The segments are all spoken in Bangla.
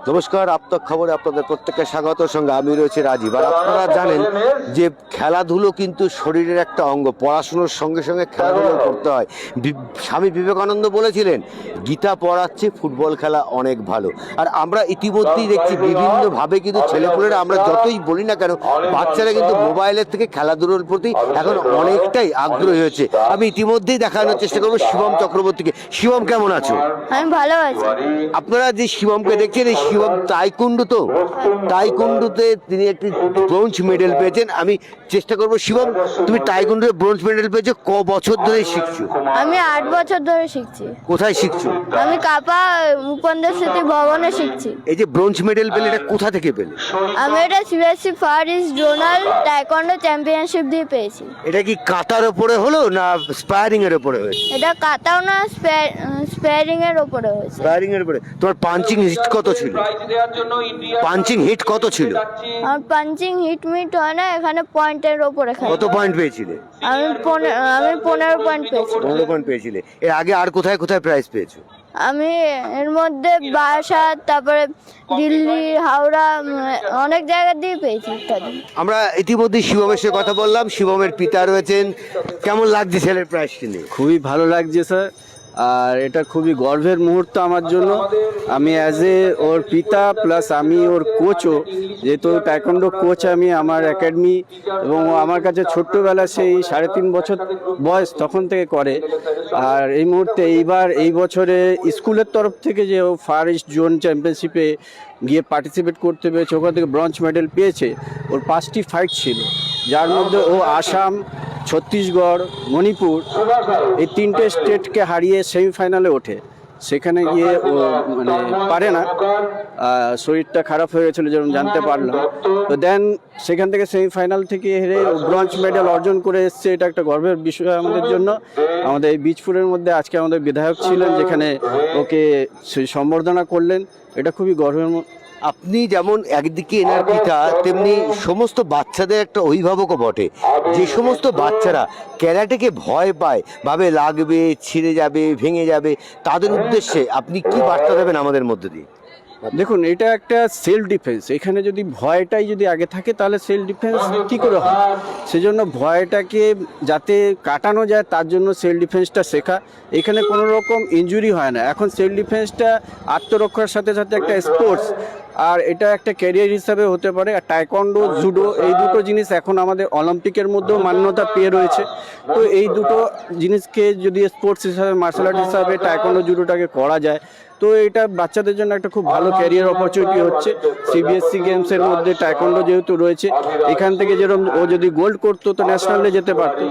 নমস্কার, আপতক খবরে আপনাদের প্রত্যেককে স্বাগত। সঙ্গে আমি রয়েছি রাজীব। আর আপনারা জানেন যে খেলাধুলো কিন্তু শরীরের একটা অঙ্গ, পড়াশুনোর সঙ্গে সঙ্গে খেলাধুলো করতে হয়। স্বামী বিবেকানন্দ বলেছিলেন, গীতা পড়াচ্ছে, ফুটবল খেলা অনেক ভালো। আর আমরা ইতিমধ্যেই দেখছি বিভিন্নভাবে কিন্তু ছেলেপুলেরা, আমরা যতই বলি না কেন, বাচ্চারা কিন্তু মোবাইলের থেকে খেলাধুলোর প্রতি এখন অনেকটাই আগ্রহী হয়েছে। আমি ইতিমধ্যেই দেখানোর চেষ্টা করবো শিবম চক্রবর্তীকে। শিবম, কেমন আছো? আমি ভালো আছি। আপনারা যে শিবমকে দেখছেন, এই শিবম তাইকুন্ডুতে তিনি একটি ব্রোঞ্জ মেডেল পেয়েছেন। আমি চেষ্টা করবো, শিবম তুমি তাইকুন্ডুতে ব্রোঞ্জ মেডেল পেয়েছো, ক বছর ধরে শিখছো? আমি 8 বছর ধরে শিখছি। কোথায় শিখছো? আমি কাপা উপেন্দ্র স্মৃতি ভবনে শিখছি। এই যে ব্রোঞ্জ মেডেল পেলে, এটা কোথা থেকে পেলে? আমি এটা CBSE far east zonal taekwondo championship দিয়ে পেয়েছি। এটা কি কাতার ওপরে হলো না স্পায়ারিং এর ওপরে হয়েছে? এটা কাতাও না, স্পেয়ারিং এর উপরে হয়েছে। স্পায়ারিং এর উপরে। তোমার পাঞ্চিং হিট কত ছিল? পাঞ্চিং হিট কত ছিল? আমার পাঞ্চিং হিট মিট হয় না, এখানে পয়েন্টের উপরে খেলে। কত পয়েন্ট পেয়েছিলে? আমি 15 পয়েন্ট পেয়েছি। 15 পয়েন্ট পেয়েছিলে। এর আগে আর কোথায় কোথায় প্রাইজ পেয়েছো? আমি এর মধ্যে বারাসাত, তারপরে দিল্লি, হাওড়া, অনেক জায়গা দিয়ে পেয়েছি ইত্যাদি। আমরা ইতিমধ্যে শিবমের সাথে কথা বললাম। শিবমের পিতা রয়েছেন। কেমন লাগছে ছেলের প্রাইজটি নিয়ে? খুবই ভালো লাগছে স্যার, আর এটা খুবই গর্বের মুহূর্ত আমার জন্য। আমি অ্যাজ এ ওর পিতা প্লাস আমি ওর কোচও, যেহেতু টাইকোয়ান্ডো কোচ আমি, আমার একাডেমি, এবং ও আমার কাছে ছোট্টবেলা সেই 3.5 বছর বয়স তখন থেকে করে। আর এই মুহূর্তে এই বছরে স্কুলের তরফ থেকে যে ও ফার ইস্ট জোন চ্যাম্পিয়নশিপে গিয়ে পার্টিসিপেট করতে পেরেছে, ওখান থেকে ব্রঞ্জ মেডেল পেয়েছে। ওর 5টি ফাইট ছিল, যার মধ্যে ও আসাম, ছত্তিশগড়, মণিপুর এই 3টে স্টেটকে হারিয়ে সেমিফাইনালে ওঠে। সেখানে গিয়ে ও মানে পারে না, শরীরটা খারাপ হয়ে গেছিলো যেরকম জানতে পারলাম। তো দেন সেখান থেকে সেমিফাইনাল থেকে হেরে ব্রঞ্জ মেডেল অর্জন করে এসছে। এটা একটা গর্বের বিষয় আমাদের জন্য। আমাদের এই বীজপুরের মধ্যে আজকে আমাদের বিধায়ক ছিলেন, যেখানে ওকে সেই সম্বর্ধনা করলেন। এটা খুবই গর্বের। আপনি যেমন একদিকে এনার পিতা, তেমনি সমস্ত বাচ্চাদের একটা অভিভাবকও বটে। যে সমস্ত বাচ্চারা ক্যারাটেকে ভয় পায়, ভাবে লাগবে, ছিঁড়ে যাবে, ভেঙে যাবে, তাদের উদ্দেশ্যে আপনি কি বার্তা দেবেন আমাদের মধ্যে দিয়ে? দেখুন, এটা একটা সেলফ ডিফেন্স। এখানে যদি ভয়টাই যদি আগে থাকে, তাহলে সেলফ ডিফেন্স কী করে হয়? সেজন্য ভয়টাকে যাতে কাটানো যায়, তার জন্য সেলফ ডিফেন্সটা শেখা। এখানে কোনো রকম ইনজুরি হয় না। এখন সেলফ ডিফেন্সটা আত্মরক্ষার সাথে সাথে একটা স্পোর্টস, আর এটা একটা ক্যারিয়ার হিসাবে হতে পারে। আর টাইকোয়ান্ডো, জুডো, এই দুটো জিনিস এখন আমাদের অলিম্পিকের মধ্যেও মান্যতা পেয়ে রয়েছে। তো এই দুটো জিনিসকে যদি স্পোর্টস হিসাবে, মার্শাল আর্ট হিসাবে টাইকোয়ান্ডো, জুডোটাকে করা যায়, তো এটা বাচ্চাদের জন্য একটা খুব ভালো ক্যারিয়ার অপরচুনিটি হচ্ছে। সিবিএসসি গেমসের মধ্যে টাইকোয়ান্ডো যেহেতু রয়েছে, এখান থেকে যেরকম ও যদি গোল্ড করতো তো ন্যাশনালে যেতে পারতো।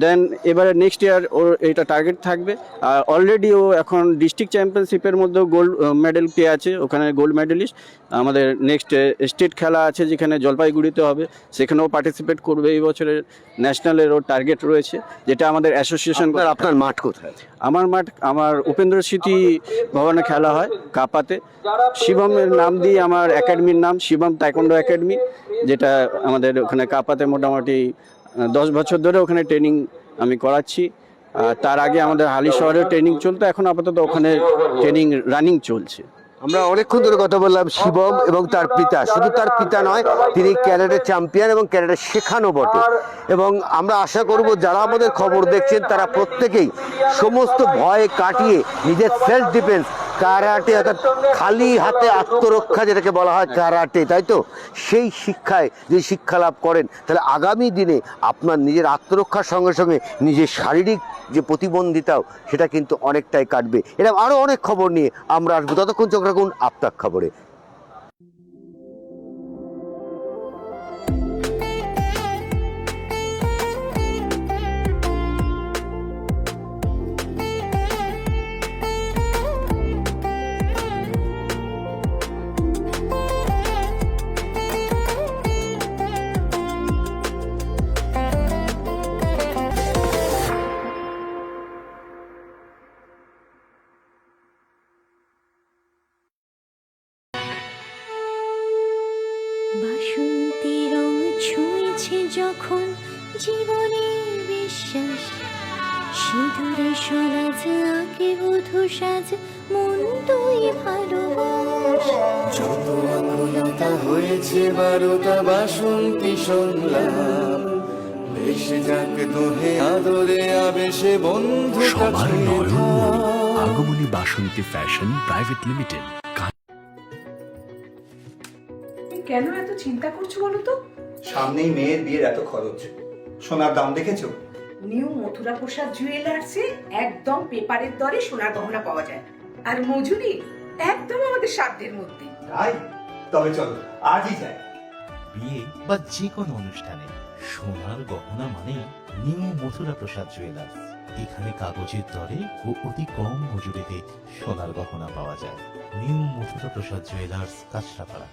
দেন এবারে নেক্সট ইয়ার ওর এটা টার্গেট থাকবে। আর অলরেডি ও এখন ডিস্ট্রিক্ট চ্যাম্পিয়নশিপের মধ্যেও গোল্ড মেডেল পেয়ে আছে, ওখানে গোল্ড মেডেলিস্ট। আমাদের নেক্সট স্টেট খেলা আছে যেখানে জলপাইগুড়িতে হবে, সেখানেও পার্টিসিপেট করবে। এই বছরের ন্যাশনালের ওর টার্গেট রয়েছে, যেটা আমাদের অ্যাসোসিয়েশন। আপনার মাঠ কোথায়? আমার মাঠ আমার উপেন্দ্র স্মৃতি ভবনে খেলা হয় কাপাতে। শিবমের নাম দিয়ে আমার একাডেমির নাম শিবম টাইকোয়ান্ডো একাডেমি, যেটা আমাদের ওখানে কাপাতে মোটামুটি 10 বছর ধরে ওখানে ট্রেনিং আমি করাচ্ছি। তার আগে আমাদের হালি শহরেও ট্রেনিং চলতো, এখন আপাতত ওখানে ট্রেনিং রানিং চলছে। আমরা অনেকক্ষণ ধরে কথা বললাম শিবম এবং তার পিতা। শুধু তার পিতা নয়, তিনি ক্যারাটে চ্যাম্পিয়ন এবং ক্যারাটে শেখানো বটে। এবং আমরা আশা করব যারা আমাদের খবর দেখছেন, তারা প্রত্যেকেই সমস্ত ভয় কাটিয়ে নিজের সেলফ ডিফেন্স, ক্যারাটে অর্থাৎ খালি হাতে আত্মরক্ষা যেটাকে বলা হয় ক্যারাটে, তাই তো, সেই শিক্ষায় যদি শিক্ষা লাভ করেন, তাহলে আগামী দিনে আপনার নিজের আত্মরক্ষার সঙ্গে সঙ্গে নিজের শারীরিক যে প্রতিবন্ধিতাও, সেটা কিন্তু অনেকটাই কাটবে। এরকম আরও অনেক খবর নিয়ে আমরা আসবো। ততক্ষণ চোখ রাখুন আপতাক খবরে। বাসন্তী রং ছুঁয়েছে যখন জীবনের বিশ্বাস, সিঁদুরে সরাজ আঁকে বধূ সাজ, মন তুই ভালোবাস। হয়েছে 12টা বাসন্তী সংলাপ, ভেসে যাক দোহে আদরে আবেশে বন্ধু সবার নয়নমণি আগমনী বাসন্তী ফ্যাশন প্রাইভেট লিমিটেড। কেন এত চিন্তা করছো বলো তো? সামনেই মেয়ের বিয়ের এত খরচ, সোনার দাম দেখেছো? নিউ মথুরা প্রসাদ জুয়েলার্সে একদম পেপারের দরে সোনার গহনা পাওয়া যায়, আর মজুরি একদম আমাদের সাধ্যের মধ্যে। তাই তবে চলো আজই যাই। বিয়ে বা যে কোনো অনুষ্ঠানে সোনার গহনা মানে নিউ মথুরা প্রসাদ জুয়েলার্স। এখানে কাগজের দরে ও অতি কম মজুরিতে সোনার গহনা পাওয়া যায়। নিউ মথুরা প্রসাদ জুয়েলার্স, কাঁচরাপাড়া।